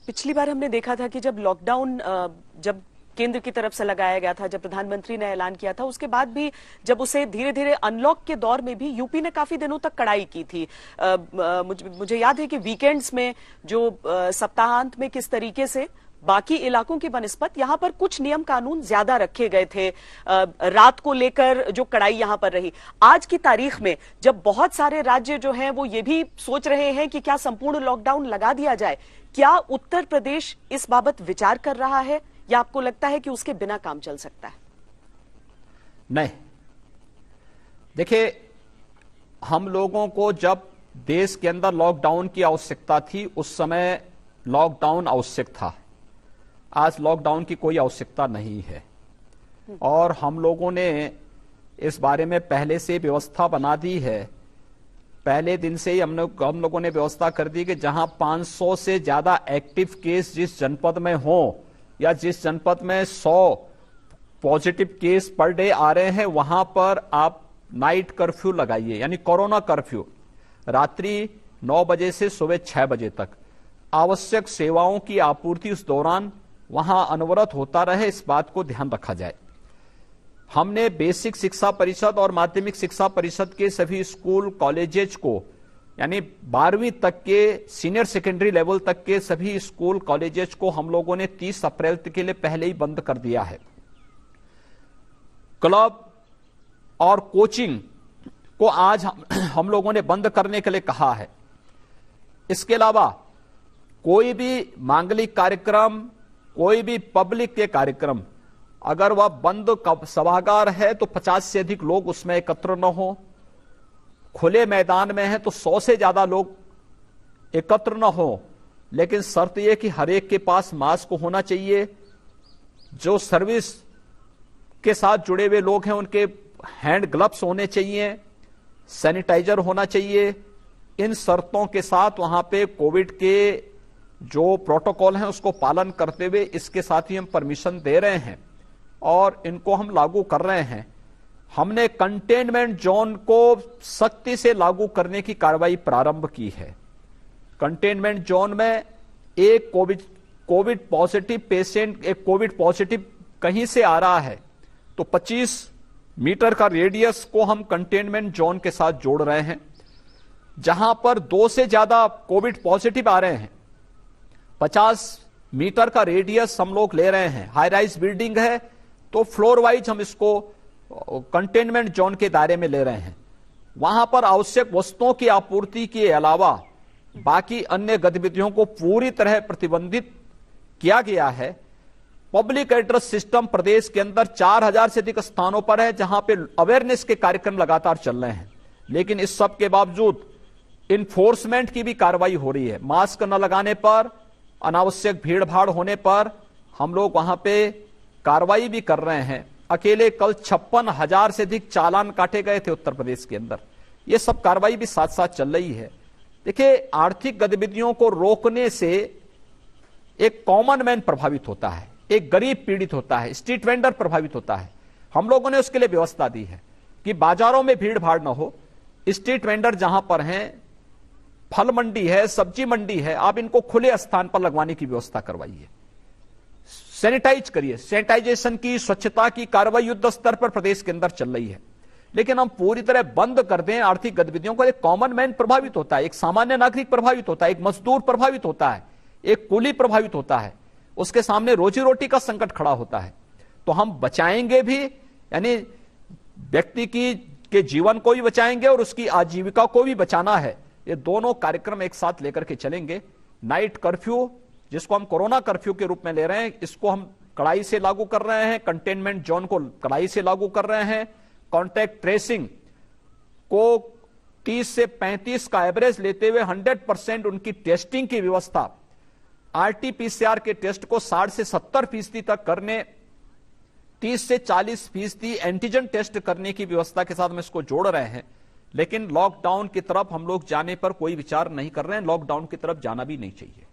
पिछली बार हमने देखा था कि जब लॉकडाउन जब केंद्र की तरफ से लगाया गया था, जब प्रधानमंत्री ने ऐलान किया था, उसके बाद भी जब उसे धीरे धीरे अनलॉक के दौर में भी यूपी ने काफी दिनों तक कड़ाई की थी। मुझे याद है कि वीकेंड्स में जो सप्ताहांत में किस तरीके से बाकी इलाकों की बनिस्बत यहां पर कुछ नियम कानून ज्यादा रखे गए थे। रात को लेकर जो कड़ाई यहां पर रही, आज की तारीख में जब बहुत सारे राज्य जो हैं वो ये भी सोच रहे हैं कि क्या संपूर्ण लॉकडाउन लगा दिया जाए, क्या उत्तर प्रदेश इस बाबत विचार कर रहा है या आपको लगता है कि उसके बिना काम चल सकता है? नहीं, देखिए, हम लोगों को जब देश के अंदर लॉकडाउन की आवश्यकता थी उस समय लॉकडाउन आवश्यक था। आज लॉकडाउन की कोई आवश्यकता नहीं है और हम लोगों ने इस बारे में पहले से व्यवस्था बना दी है। पहले दिन से ही हम लोगों ने व्यवस्था कर दी कि जहां 500 से ज्यादा एक्टिव केस जिस जनपद में हो या जिस जनपद में 100 पॉजिटिव केस पर डे आ रहे हैं वहां पर आप नाइट कर्फ्यू लगाइए, यानी कोरोना कर्फ्यू, रात्रि 9 बजे से सुबह 6 बजे तक आवश्यक सेवाओं की आपूर्ति उस दौरान वहां अनवरत होता रहे, इस बात को ध्यान रखा जाए। हमने बेसिक शिक्षा परिषद और माध्यमिक शिक्षा परिषद के सभी स्कूल कॉलेजेज को, यानी 12वीं तक के सीनियर सेकेंडरी लेवल तक के सभी स्कूल कॉलेजेज को हम लोगों ने 30 अप्रैल के लिए पहले ही बंद कर दिया है। क्लब और कोचिंग को आज हम लोगों ने बंद करने के लिए कहा है। इसके अलावा कोई भी मांगलिक कार्यक्रम, कोई भी पब्लिक के कार्यक्रम, अगर वह बंद सभागार है तो 50 से अधिक लोग उसमें एकत्र न हो। खुले मैदान में है तो 100 से ज्यादा लोग एकत्र न हो, लेकिन शर्त यह कि हर एक के पास मास्क होना चाहिए। जो सर्विस के साथ जुड़े हुए लोग हैं उनके हैंड ग्लव्स होने चाहिए, सैनिटाइजर होना चाहिए। इन शर्तों के साथ वहां पे कोविड के जो प्रोटोकॉल हैं उसको पालन करते हुए इसके साथ ही हम परमिशन दे रहे हैं और इनको हम लागू कर रहे हैं। हमने कंटेनमेंट जोन को सख्ती से लागू करने की कार्रवाई प्रारंभ की है। कंटेनमेंट जोन में एक कोविड पॉजिटिव पेशेंट, एक कोविड पॉजिटिव कहीं से आ रहा है तो 25 मीटर का रेडियस को हम कंटेनमेंट जोन के साथ जोड़ रहे हैं। जहां पर 2 से ज्यादा कोविड पॉजिटिव आ रहे हैं, 50 मीटर का रेडियस हम लोग ले रहे हैं। हाई राइज बिल्डिंग है तो फ्लोर वाइज हम इसको कंटेनमेंट जोन के दायरे में ले रहे हैं। वहां पर आवश्यक वस्तुओं की आपूर्ति के अलावा बाकी अन्य गतिविधियों को पूरी तरह प्रतिबंधित किया गया है। पब्लिक एड्रेस सिस्टम प्रदेश के अंदर 4000 से अधिक स्थानों पर है जहां पे अवेयरनेस के कार्यक्रम लगातार चल रहे हैं, लेकिन इस सब के बावजूद इन्फोर्समेंट की भी कार्रवाई हो रही है। मास्क न लगाने पर, अनावश्यक भीड़ भाड़ होने पर हम लोग वहां पे कार्रवाई भी कर रहे हैं। अकेले कल 56,000 से अधिक चालान काटे गए थे उत्तर प्रदेश के अंदर। ये सब कार्रवाई भी साथ साथ चल रही है। देखिए, आर्थिक गतिविधियों को रोकने से एक कॉमन मैन प्रभावित होता है, एक गरीब पीड़ित होता है, स्ट्रीट वेंडर प्रभावित होता है। हम लोगों ने उसके लिए व्यवस्था दी है कि बाजारों में भीड़ भाड़ ना हो। स्ट्रीट वेंडर जहां पर हैं, फल मंडी है, सब्जी मंडी है, आप इनको खुले स्थान पर लगवाने की व्यवस्था करवाइए। सैनिटाइज करिए। सैनिटाइजेशन की, स्वच्छता की कार्रवाई युद्ध स्तर पर प्रदेश के अंदर चल रही है। लेकिन हम पूरी तरह बंद कर दें आर्थिक गतिविधियों को, एक कॉमन मैन प्रभावित होता है, एक सामान्य नागरिक प्रभावित होता है, एक मजदूर प्रभावित होता है, एक कुली प्रभावित होता है, उसके सामने रोजी रोटी का संकट खड़ा होता है। तो हम बचाएंगे भी, यानी व्यक्ति के जीवन को भी बचाएंगे और उसकी आजीविका को भी बचाना है। ये दोनों कार्यक्रम एक साथ लेकर के चलेंगे। नाइट कर्फ्यू, जिसको हम कोरोना कर्फ्यू के रूप में ले रहे हैं, इसको हम कड़ाई से लागू कर रहे हैं। कंटेनमेंट जोन को कड़ाई से लागू कर रहे हैं। कॉन्टैक्ट ट्रेसिंग को 30 से 35 का एवरेज लेते हुए 100% उनकी टेस्टिंग की व्यवस्था, आरटीपीसीआर के टेस्ट को 60 से 70% तक करने, 30 से 40% एंटीजन टेस्ट करने की व्यवस्था के साथ हम इसको जोड़ रहे हैं। लेकिन लॉकडाउन की तरफ हम लोग जाने पर कोई विचार नहीं कर रहे हैं। लॉकडाउन की तरफ जाना भी नहीं चाहिए।